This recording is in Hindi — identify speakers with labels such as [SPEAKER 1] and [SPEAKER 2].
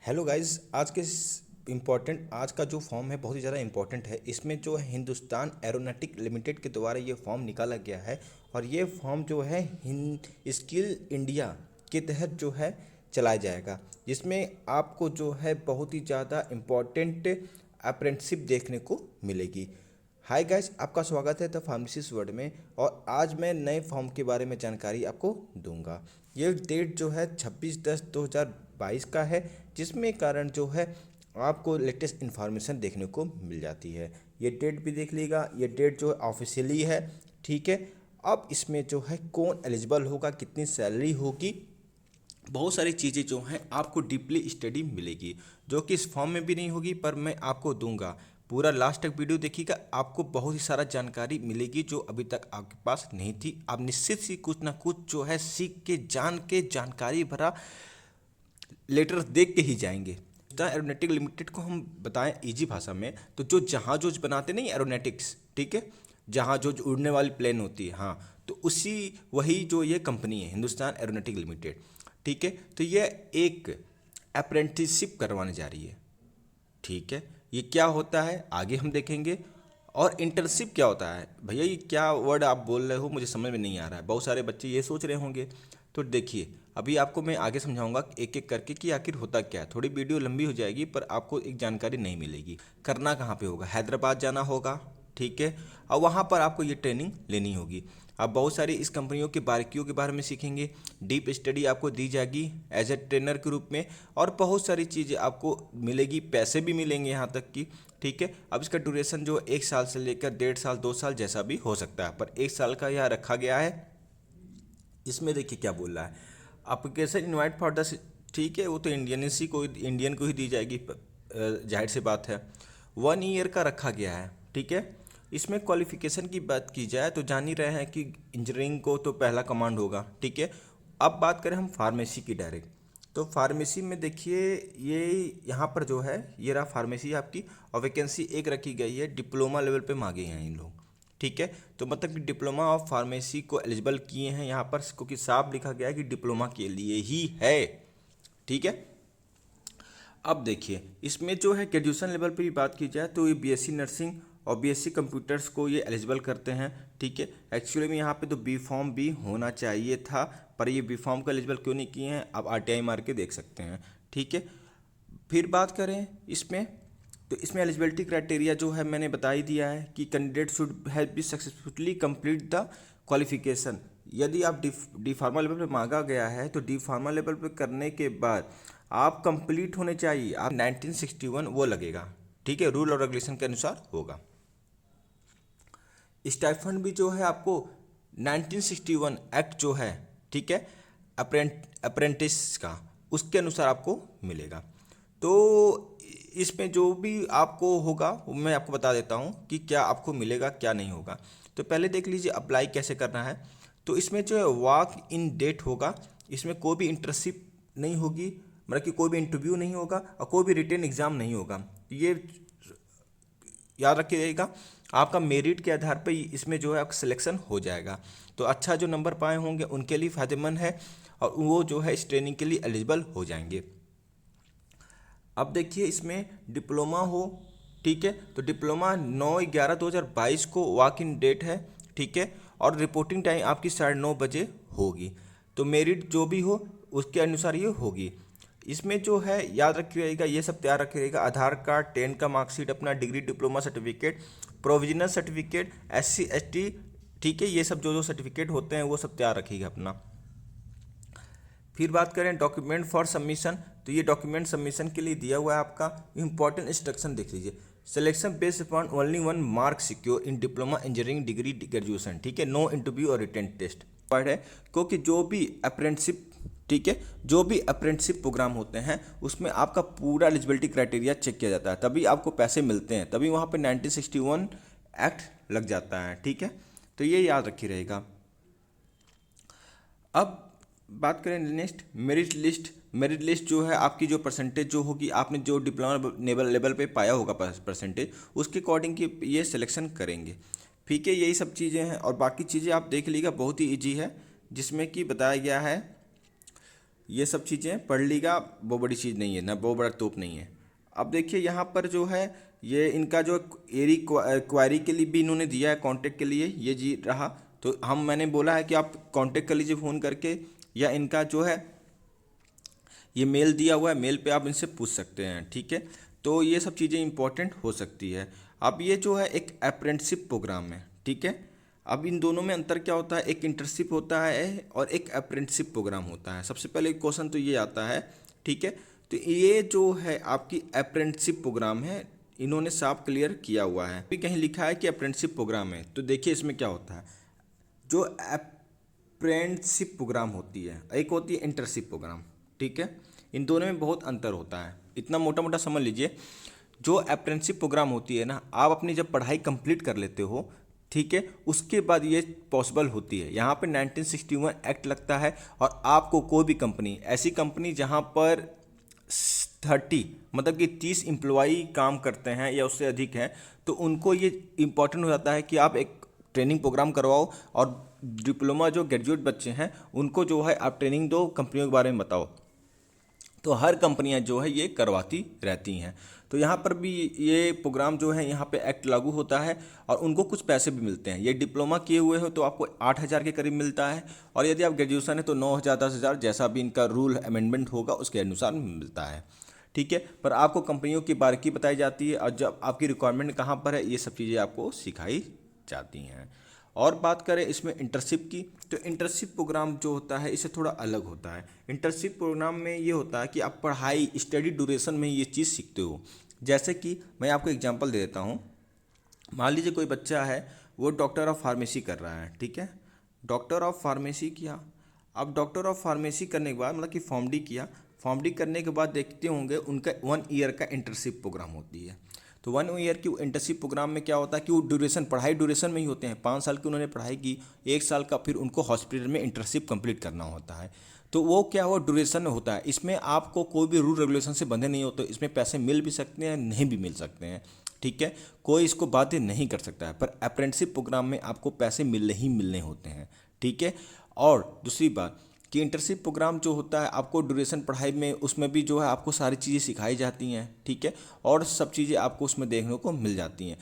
[SPEAKER 1] Hello guys. आज का जो फॉर्म है बहुत ही ज़्यादा इम्पोर्टेंट है। इसमें जो है हिंदुस्तान एरोनॉटिक लिमिटेड के द्वारा ये फॉर्म निकाला गया है और ये फॉर्म जो है स्किल इंडिया के तहत जो है चलाया जाएगा, जिसमें आपको जो है बहुत ही ज़्यादा इम्पोर्टेंट अप्रेंटिसशिप देखने को मिलेगी। हाय गाइस, आपका स्वागत है द फार्मेसिस्ट वर्ल्ड में। और आज मैं नए फॉर्म के बारे में जानकारी आपको दूंगा। ये डेट जो है 26/10/2022 का है, जिसमें कारण जो है आपको लेटेस्ट इन्फॉर्मेशन देखने को मिल जाती है। ये डेट भी देख लीजिएगा, ये डेट जो है ऑफिशियली है, ठीक है। अब इसमें जो है कौन एलिजिबल होगा, कितनी सैलरी होगी, बहुत सारी चीज़ें जो हैं आपको डीपली स्टडी मिलेगी, जो कि इस फॉर्म में भी नहीं होगी, पर मैं आपको दूंगा। पूरा लास्ट तक वीडियो देखिएगा, आपको बहुत ही सारा जानकारी मिलेगी जो अभी तक आपके पास नहीं थी। आप निश्चित सी कुछ ना कुछ जो है सीख के जान के जानकारी भरा लेटर देख के ही जाएंगे। द एरोनॉटिक लिमिटेड को हम बताएं इजी भाषा में तो जो जहाज बनाते नहीं एरोनॉटिक्स, ठीक है, जहाज उड़ने वाली प्लेन होती है, हाँ, तो उसी वही जो ये कंपनी है हिंदुस्तान एरोनॉटिक लिमिटेड, ठीक है। तो ये एक अप्रेंटिसशिप करवाने जा रही है, ठीक है। ये क्या होता है आगे हम देखेंगे। और इंटर्नशिप क्या होता है भैया, ये क्या वर्ड आप बोल रहे हो, मुझे समझ में नहीं आ रहा है। बहुत सारे बच्चे ये सोच रहे होंगे। तो देखिए, अभी आपको मैं आगे समझाऊंगा एक एक करके कि आखिर होता क्या है। थोड़ी वीडियो लंबी हो जाएगी पर आपको एक जानकारी नहीं मिलेगी। करना कहाँ पे होगा, हैदराबाद जाना होगा, ठीक है। और वहाँ पर आपको ये ट्रेनिंग लेनी होगी। आप बहुत सारी इस कंपनियों की बारीकियों के बारे में सीखेंगे। डीप स्टडी आपको दी जाएगी एज ए ट्रेनर के रूप में, और बहुत सारी चीज़ें आपको मिलेगी, पैसे भी मिलेंगे यहाँ तक कि, ठीक है। अब इसका ड्यूरेशन जो 1 साल से लेकर 1.5 साल 2 साल जैसा भी हो सकता है, पर 1 साल का यहाँ रखा गया है। इसमें देखिए क्या बोल रहा है, अप्लीकेशन इनवाइट फॉर द, ठीक है, वो तो इंडियन को ही दी जाएगी, जाहिर सी बात है। 1 ईयर का रखा गया है, ठीक है। इसमें क्वालिफिकेशन की बात की जाए तो जान ही रहे हैं कि इंजीनियरिंग को तो पहला कमांड होगा, ठीक है। अब बात करें हम फार्मेसी की डायरेक्ट, तो फार्मेसी में देखिए ये यहाँ पर जो है ये रहा फार्मेसी आपकी, और वैकेंसी एक रखी गई है, डिप्लोमा लेवल पे मांगे हैं इन लोग, ठीक है। तो मतलब कि डिप्लोमा ऑफ फार्मेसी को एलिजिबल किए हैं यहाँ पर, क्योंकि साफ लिखा गया है कि डिप्लोमा के लिए ही है, ठीक है। अब देखिए इसमें जो है ग्रेजुएशन लेवल पे भी बात की जाए तो ये बीएससी नर्सिंग और बीएससी कंप्यूटर्स को ये एलिजिबल करते हैं, ठीक है। एक्चुअली में यहाँ पे तो बी फॉर्म भी होना चाहिए था, पर ये बी फॉर्म को एलिजिबल क्यों नहीं किए हैं, आप आरटीआई मार के देख सकते हैं, ठीक है। फिर बात करें इसमें, तो इसमें एलिजिबिलिटी क्राइटेरिया जो है मैंने बता ही दिया है कि candidate should have B successfully complete the qualification. यदि आप डी फार्मा लेवल पे मांगा गया है तो डी फार्मा लेवल पे करने के बाद आप कंप्लीट होने चाहिए, आप 1961 वो लगेगा, ठीक है, रूल और रेगुलेशन के अनुसार होगा। स्टाइफंड भी जो है आपको 1961 एक्ट जो है, ठीक है, अप्रेंटिस का, उसके अनुसार आपको मिलेगा। तो इसमें जो भी आपको होगा वो मैं आपको बता देता हूँ कि क्या आपको मिलेगा क्या नहीं होगा। तो पहले देख लीजिए अप्लाई कैसे करना है। तो इसमें जो है वॉक इन डेट होगा, इसमें कोई भी इंटर्नशिप नहीं होगी, मतलब कि कोई भी इंटरव्यू नहीं होगा और कोई भी रिटन एग्ज़ाम नहीं होगा। ये याद रखिएगा, आपका मेरिट के आधार पर इसमें जो है आपका सिलेक्शन हो जाएगा। तो अच्छा जो नंबर पाए होंगे उनके लिए फ़ायदेमंद है और वो जो है इस ट्रेनिंग के लिए एलिजिबल हो जाएंगे। अब देखिए इसमें डिप्लोमा हो, ठीक है, तो डिप्लोमा 9/11/2022 को वॉक इन डेट है, ठीक है, और रिपोर्टिंग टाइम आपकी 9:30 बजे होगी। तो मेरिट जो भी हो उसके अनुसार ये होगी। इसमें जो है याद रखिएगा, ये सब तैयार रखिएगा, आधार कार्ड, 10 का मार्कशीट, अपना degree diploma certificate, provisional certificate, SC ST, ठीक है, ये सब जो जो सर्टिफिकेट होते हैं वो सब तैयार रखिएगा अपना। फिर बात करें डॉक्यूमेंट फॉर सबमिशन, तो ये डॉक्यूमेंट सबमिशन के लिए दिया हुआ है आपका इंपॉर्टेंट इंस्ट्रक्शन देख लीजिए। Selection based upon only 1 mark secure in diploma engineering degree graduation, ठीक है, नो इंटरव्यू और रिटन टेस्ट है, क्योंकि जो भी अप्रेंटिसशिप, ठीक है, जो भी अप्रेंटिसशिप प्रोग्राम होते हैं उसमें आपका पूरा एलिजिबिलिटी क्राइटेरिया चेक किया जाता है, तभी आपको पैसे मिलते हैं, तभी वहाँ पे 1961 एक्ट लग जाता है, ठीक है। तो ये याद रखी रहेगा। अब बात करें next merit list. Merit list जो है आपकी जो परसेंटेज जो होगी, आपने जो डिप्लोमा लेवल पे पाया होगा परसेंटेज, उसके अकॉर्डिंग की ये सिलेक्शन करेंगे, ठीक है। यही सब चीज़ें हैं और बाकी चीज़ें आप देख लीजिएगा, बहुत ही ईजी है, जिसमें कि बताया गया है ये सब चीज़ें पढ़ लीगा, वो बड़ी चीज़ नहीं है ना, वो बड़ा तोप नहीं है। अब देखिए यहाँ पर जो है ये इनका जो एरी क्वायरी के लिए भी इन्होंने दिया है, कांटेक्ट के लिए ये जी रहा। तो मैंने बोला है कि आप कांटेक्ट कर लीजिए फ़ोन करके, या इनका जो है ये मेल दिया हुआ है, मेल पे आप इनसे पूछ सकते हैं, ठीक है। तो ये सब चीज़ें इंपॉर्टेंट हो सकती है। अब ये जो है एक अप्रेंटिसशिप प्रोग्राम है, ठीक है। अब इन दोनों में अंतर क्या होता है, एक इंटर्नशिप होता है और एक अप्रेंटिसशिप प्रोग्राम होता है। सबसे पहले क्वेश्चन तो ये आता है, ठीक है। तो ये जो है आपकी अप्रेंटिसशिप प्रोग्राम है, इन्होंने साफ क्लियर किया हुआ है। भी कहीं लिखा है कि अप्रेंटिसशिप प्रोग्राम है, तो देखिए इसमें क्या होता है। जो अप्रेंटिसशिप प्रोग्राम होती है, एक होती है इंटर्नशिप प्रोग्राम, ठीक है। इन दोनों में बहुत अंतर होता है, इतना मोटा मोटा समझ लीजिए। जो अप्रेंटिसशिप प्रोग्राम होती है ना, आप अपनी जब पढ़ाई कंप्लीट कर लेते हो, ठीक है, उसके बाद ये पॉसिबल होती है। यहाँ पे 1961 एक्ट लगता है और आपको कोई भी कंपनी, ऐसी कंपनी जहाँ पर 30 मतलब कि 30 एम्प्लॉई काम करते हैं या उससे अधिक हैं, तो उनको ये इम्पॉर्टेंट हो जाता है कि आप एक ट्रेनिंग प्रोग्राम करवाओ और डिप्लोमा जो ग्रेजुएट बच्चे हैं उनको जो है आप ट्रेनिंग दो, कंपनियों के बारे में बताओ। तो हर कंपनियां जो है ये करवाती रहती हैं। तो यहाँ पर भी ये प्रोग्राम जो है यहाँ पे एक्ट लागू होता है और उनको कुछ पैसे भी मिलते हैं। ये डिप्लोमा किए हुए हो तो आपको 8,000 के करीब मिलता है, और यदि आप ग्रेजुएशन है तो 9,000 10,000 जैसा भी इनका रूल अमेंडमेंट होगा उसके अनुसार मिलता है, ठीक है। पर आपको कंपनियों की बारीकी बताई जाती है और जब आपकी रिक्वायरमेंट कहाँ पर है ये सब चीज़ें आपको सिखाई जाती हैं। और बात करें इसमें इंटर्नशिप की, तो इंटर्नशिप प्रोग्राम जो होता है इससे थोड़ा अलग होता है। इंटर्नशिप प्रोग्राम में ये होता है कि आप पढ़ाई स्टडी ड्यूरेशन में ये चीज़ सीखते हो। जैसे कि मैं आपको एग्जांपल दे देता हूँ। मान लीजिए कोई बच्चा है, वो डॉक्टर ऑफ फार्मेसी कर रहा है, ठीक है। डॉक्टर ऑफ फार्मेसी किया। अब डॉक्टर ऑफ फार्मेसी करने के बाद मतलब कि फॉर्म डी किया। फॉर्म डी करने के बाद देखते होंगे उनका 1 ईयर का इंटर्नशिप प्रोग्राम होती है। तो 1 ईयर की इंटर्नशिप प्रोग्राम में क्या होता है कि वो ड्यूरेशन, पढ़ाई ड्यूरेशन में ही होते हैं। 5 साल की उन्होंने पढ़ाई की, 1 साल का फिर उनको हॉस्पिटल में इंटर्नशिप कंप्लीट करना होता है। तो वो क्या हुआ, ड्यूरेशन में होता है। इसमें आपको कोई भी रूल रेगुलेशन से बंधे नहीं होते, इसमें पैसे मिल भी सकते हैं, नहीं भी मिल सकते हैं, ठीक है। कोई इसको बाध्य नहीं कर सकता है। पर अप्रेंटिसशिप प्रोग्राम में आपको पैसे मिलने ही मिलने होते हैं, ठीक है। और दूसरी बात कि इंटर्नशिप प्रोग्राम जो होता है आपको ड्यूरेशन पढ़ाई में, उसमें भी जो है आपको सारी चीज़ें सिखाई जाती हैं, ठीक है। और सब चीज़ें आपको उसमें देखने को मिल जाती हैं।